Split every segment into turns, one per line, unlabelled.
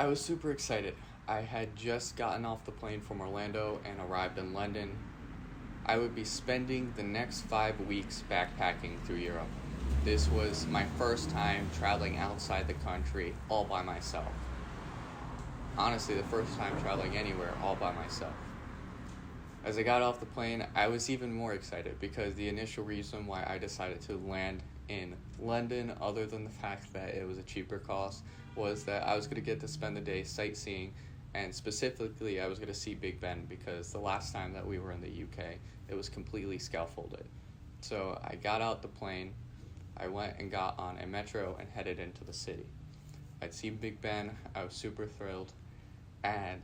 was super excited. I had just gotten off the plane from Orlando and arrived in London. I would be spending the next 5 weeks backpacking through Europe. This was my first time traveling outside the country all by myself. Honestly, the first time traveling anywhere all by myself. As I got off the plane, I was even more excited because the initial reason why I decided to land in London, other than the fact that it was a cheaper cost, was that I was going to get to spend the day sightseeing, and specifically I was going to see Big Ben because the last time that we were in the UK, it was completely scaffolded. So I got out the plane, I went and got on a metro and headed into the city. I'd seen Big Ben, I was super thrilled, and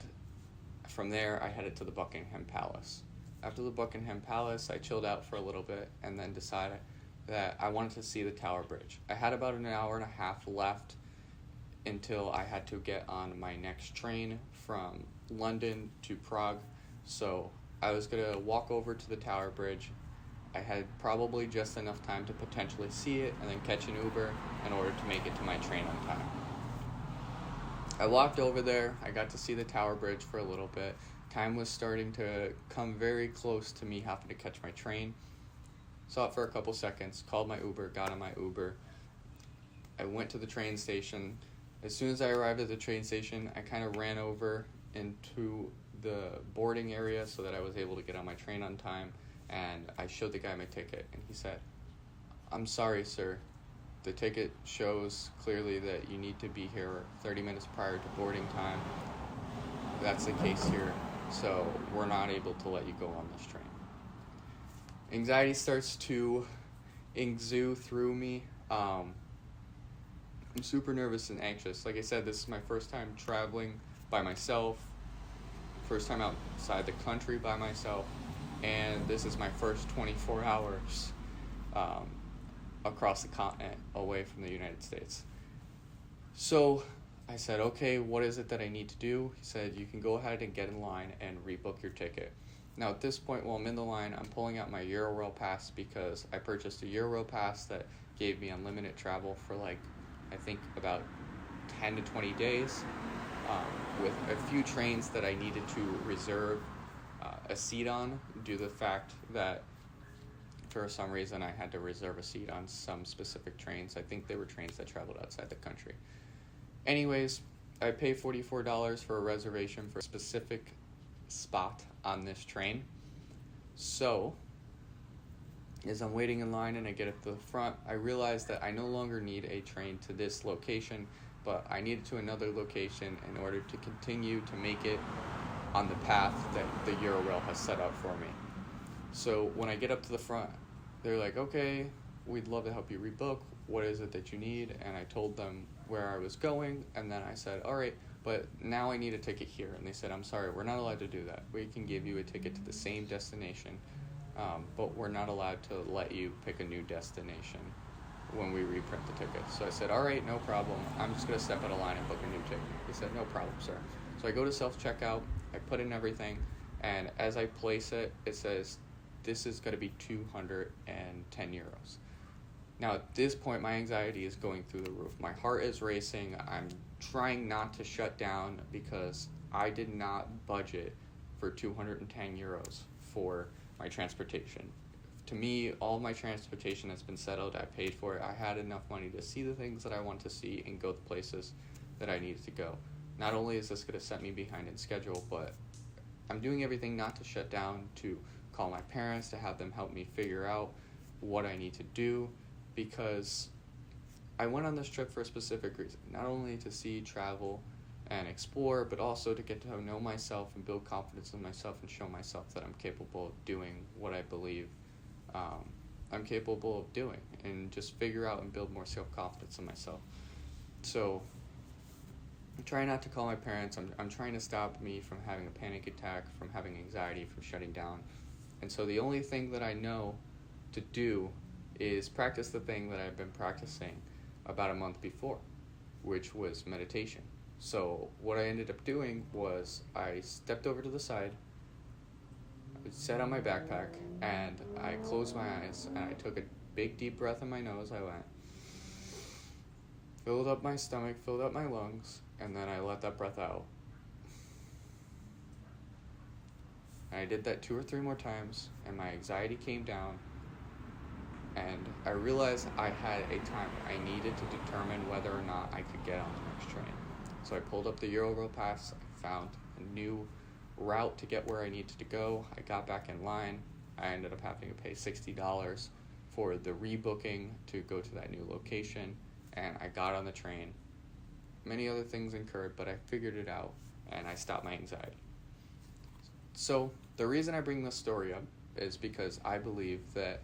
from there I headed to the Buckingham Palace. After the Buckingham Palace, I chilled out for a little bit and then decided that I wanted to see the Tower Bridge. I had about an hour and a half left until I had to get on my next train from London to Prague. So I was going to walk over to the Tower Bridge. I had probably just enough time to potentially see it and then catch an Uber in order to make it to my train on time. I walked over there. I got to see the Tower Bridge for a little bit. Time was starting to come very close to me having to catch my train. Saw it for a couple seconds, called my Uber, got on my Uber. I went to the train station. As soon as I arrived at the train station, I kind of ran over into the boarding area so that I was able to get on my train on time, and I showed the guy my ticket, and he said, "I'm sorry, sir. The ticket shows clearly that you need to be here 30 minutes prior to boarding time. That's the case here, so we're not able to let you go on this train." Anxiety starts to exude through me. I'm super nervous and anxious. Like I said, this is my first time traveling by myself, first time outside the country by myself, and this is my first 24 hours across the continent away from the United States. So I said, okay, what is it that I need to do? He said, you can go ahead and get in line and rebook your ticket. Now at this point, while I'm in the line, I'm pulling out my Eurorail pass because I purchased a Eurorail pass that gave me unlimited travel for I think about 10 to 20 days, with a few trains that I needed to reserve a seat on due to the fact that for some reason I had to reserve a seat on some specific trains. I think they were trains that traveled outside the country. Anyways, I paid $44 for a reservation for a specific spot on this train. So as I'm waiting in line and I get up to the front, I realize that I no longer need a train to this location, but I need it to another location in order to continue to make it on the path that the Eurorail has set up for me. So when I get up to the front, they're like, okay, we'd love to help you rebook. What is it that you need? And I told them where I was going, and then I said, all right, but now I need a ticket here. And they said, I'm sorry, we're not allowed to do that. We can give you a ticket to the same destination, but we're not allowed to let you pick a new destination when we reprint the ticket. So I said, all right, no problem. I'm just going to step out of line and book a new ticket. He said, no problem, sir. So I go to self-checkout, I put in everything, and as I place it, it says, this is going to be 210 euros. Now, at this point, my anxiety is going through the roof. My heart is racing. I'm trying not to shut down because I did not budget for 210 euros for my transportation. To me, all my transportation has been settled. I paid for it. I had enough money to see the things that I want to see and go the places that I needed to go. Not only is this going to set me behind in schedule, but I'm doing everything not to shut down, to call my parents, to have them help me figure out what I need to do, because I went on this trip for a specific reason, not only to see, travel, and explore, but also to get to know myself and build confidence in myself and show myself that I'm capable of doing what I believe I'm capable of doing, and just figure out and build more self-confidence in myself. So I'm trying not to call my parents. I'm trying to stop me from having a panic attack, from having anxiety, from shutting down. And so the only thing that I know to do is practice the thing that I've been practicing about a month before, which was meditation. So what I ended up doing was I stepped over to the side, I sat on my backpack, and I closed my eyes, and I took a big deep breath in my nose. I went, filled up my stomach, filled up my lungs, and then I let that breath out. And I did that 2 or 3 more times, and my anxiety came down, and I realized I had a timer. I needed to determine whether or not I could get on the next train. So I pulled up the Euro Pass, I found a new route to get where I needed to go. I got back in line. I ended up having to pay $60 for the rebooking to go to that new location, and I got on the train. Many other things incurred, but I figured it out, and I stopped my anxiety. So the reason I bring this story up is because I believe that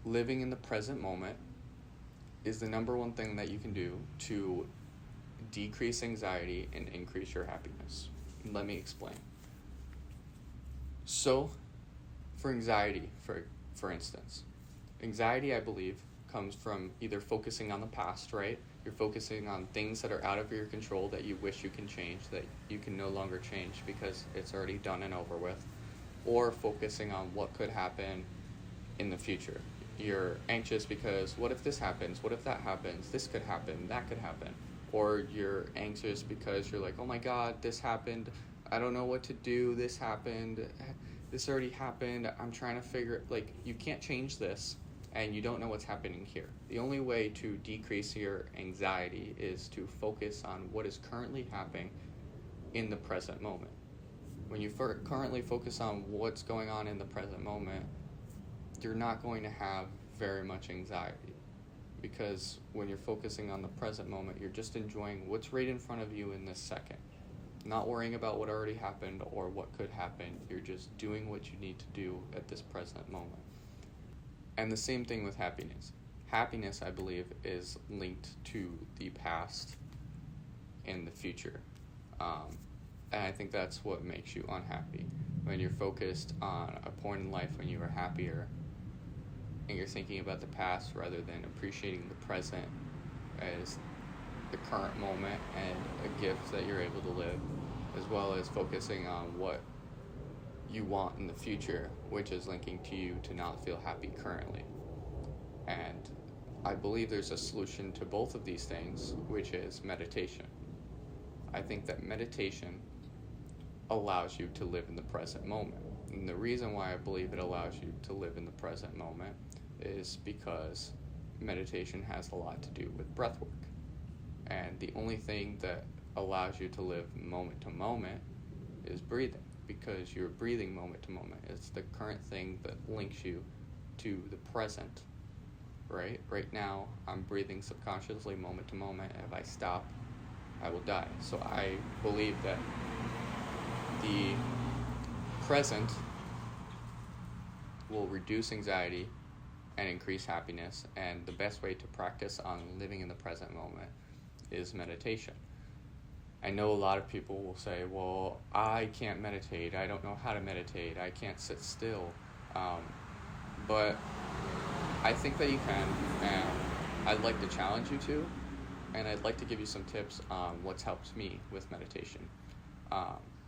living in the present moment is the number one thing that you can do to decrease anxiety and increase your happiness. Let me explain. So, for anxiety, for instance, anxiety, I believe, comes from either focusing on the past, right? You're focusing on things that are out of your control that you wish you can change, that you can no longer change because it's already done and over with, or focusing on what could happen in the future. You're anxious because what if this happens? What if that happens? This could happen, that could happen. Or you're anxious because you're like, oh my God, this happened. I don't know what to do. This happened. This already happened. I'm trying to figure, you can't change this and you don't know what's happening here. The only way to decrease your anxiety is to focus on what is currently happening in the present moment. When you currently focus on what's going on in the present moment, you're not going to have very much anxiety, because when you're focusing on the present moment, you're just enjoying what's right in front of you in this second, not worrying about what already happened or what could happen. You're just doing what you need to do at this present moment. And the same thing with happiness. Happiness, I believe, is linked to the past and the future. And I think that's what makes you unhappy. When you're focused on a point in life when you were happier, and you're thinking about the past rather than appreciating the present as the current moment and a gift that you're able to live, as well as focusing on what you want in the future, which is linking to you to not feel happy currently. And I believe there's a solution to both of these things, which is meditation. I think that meditation allows you to live in the present moment. And the reason why I believe it allows you to live in the present moment is because meditation has a lot to do with breath work. And the only thing that allows you to live moment to moment is breathing, because you're breathing moment to moment. It's the current thing that links you to the present, right? Right now, I'm breathing subconsciously moment to moment. If I stop, I will die. So I believe that the present will reduce anxiety and increase happiness, and the best way to practice on living in the present moment is meditation. I know a lot of people will say, well, I can't meditate, I don't know how to meditate, I can't sit still, but I think that you can, and I'd like to challenge you to, and I'd like to give you some tips on what's helped me with meditation.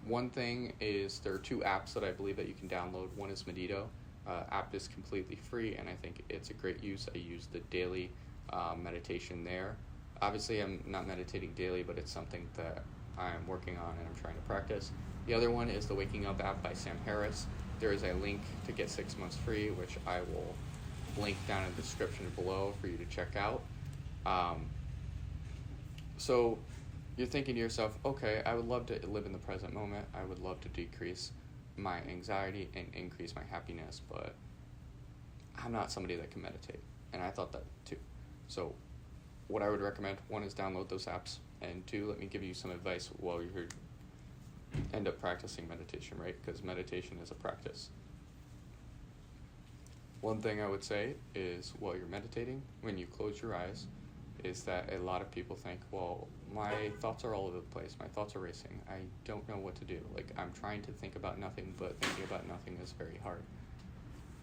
One thing is, there are 2 apps that I believe that you can download. One is Medito. App is completely free, and I think it's a great use. I use the daily meditation there. Obviously, I'm not meditating daily, but it's something that I'm working on and I'm trying to practice. The other one is the Waking Up app by Sam Harris. There is a link to get 6 months free, which I will link down in the description below for you to check out. So you're thinking to yourself, okay, I would love to live in the present moment. I would love to decrease my anxiety and increase my happiness, but I'm not somebody that can meditate. And I thought that too. So what I would recommend, 1 is download those apps, and 2, let me give you some advice while you end up practicing meditation, right? Because meditation is a practice. One thing I would say is, while you're meditating, when you close your eyes, is that a lot of people think, well, my thoughts are all over the place, my thoughts are racing, I don't know what to do. I'm trying to think about nothing, but thinking about nothing is very hard.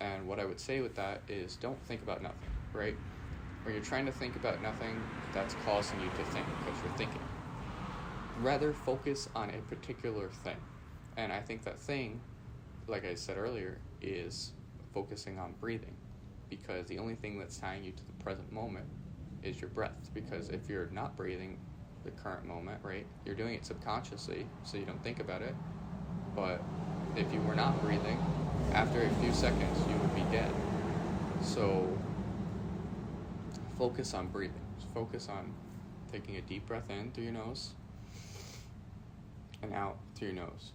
And what I would say with that is, don't think about nothing, right? When you're trying to think about nothing, that's causing you to think because you're thinking. Rather focus on a particular thing. And I think that thing, like I said earlier, is focusing on breathing, because the only thing that's tying you to the present moment is your breath. Because if you're not breathing, the current moment, right? You're doing it subconsciously, so you don't think about it. But if you were not breathing, after a few seconds, you would be dead. So focus on breathing. Focus on taking a deep breath in through your nose and out through your nose.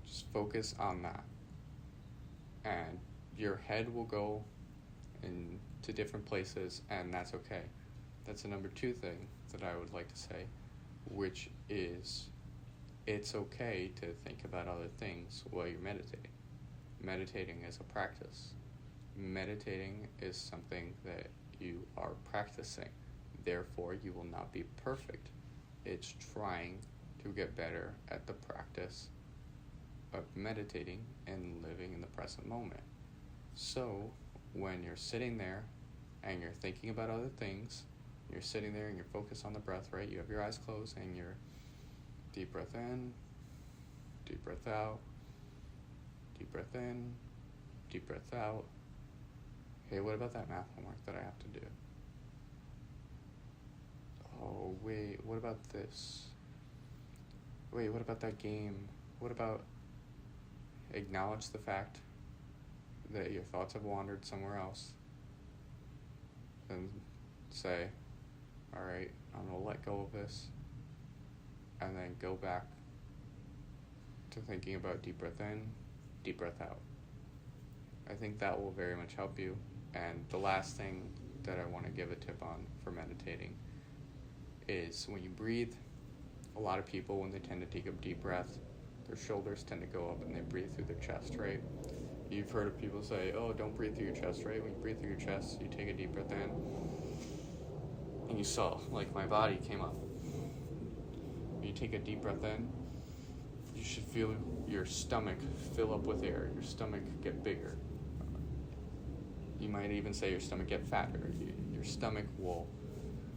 Just focus on that. And your head will go into different places, and that's okay. That's the number 2 thing that I would like to say, which is it's okay to think about other things while you're meditating. Meditating is a practice. Meditating is something that you are practicing. Therefore, you will not be perfect. It's trying to get better at the practice of meditating and living in the present moment. So, when you're sitting there and you're thinking about other things, you're sitting there and you're focused on the breath, right? You have your eyes closed and you're deep breath in, deep breath out, deep breath in, deep breath out. Hey, what about that math homework that I have to do? Oh, wait, what about this? Wait, what about that game? What about acknowledge the fact that your thoughts have wandered somewhere else? Then say, all right, I'm going to let go of this. And then go back to thinking about deep breath in, deep breath out. I think that will very much help you. And the last thing that I want to give a tip on for meditating is when you breathe, a lot of people, when they tend to take a deep breath, their shoulders tend to go up and they breathe through their chest, right? You've heard of people say, oh, don't breathe through your chest, right? When you breathe through your chest, you take a deep breath in, and you saw, like, my body came up. When you take a deep breath in, you should feel your stomach fill up with air, your stomach get bigger. You might even say your stomach get fatter. Your stomach will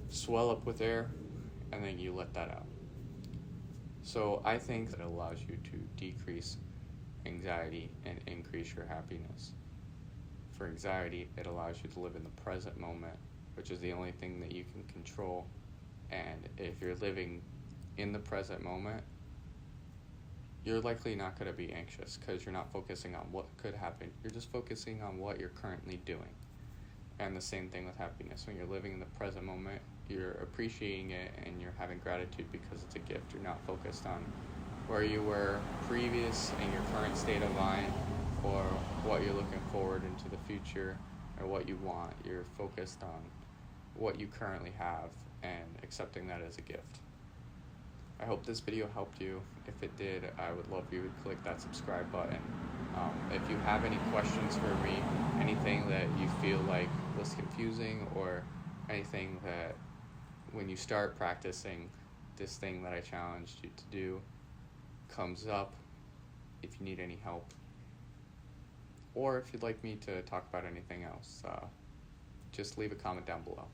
swell up with air, and then you let that out. So I think that allows you to decrease anxiety and increase your happiness. For anxiety, it allows you to live in the present moment, which is the only thing that you can control. And if you're living in the present moment, you're likely not going to be anxious because you're not focusing on what could happen. You're just focusing on what you're currently doing. And the same thing with happiness. When you're living in the present moment, you're appreciating it and you're having gratitude because it's a gift. You're not focused on where you were previous in your current state of mind or what you're looking forward into the future or what you want. You're focused on what you currently have and accepting that as a gift. I hope this video helped you. If it did, I would love you to click that subscribe button. If you have any questions for me, anything that you feel like was confusing or anything that when you start practicing this thing that I challenged you to do comes up, if you need any help, or if you'd like me to talk about anything else, just leave a comment down below.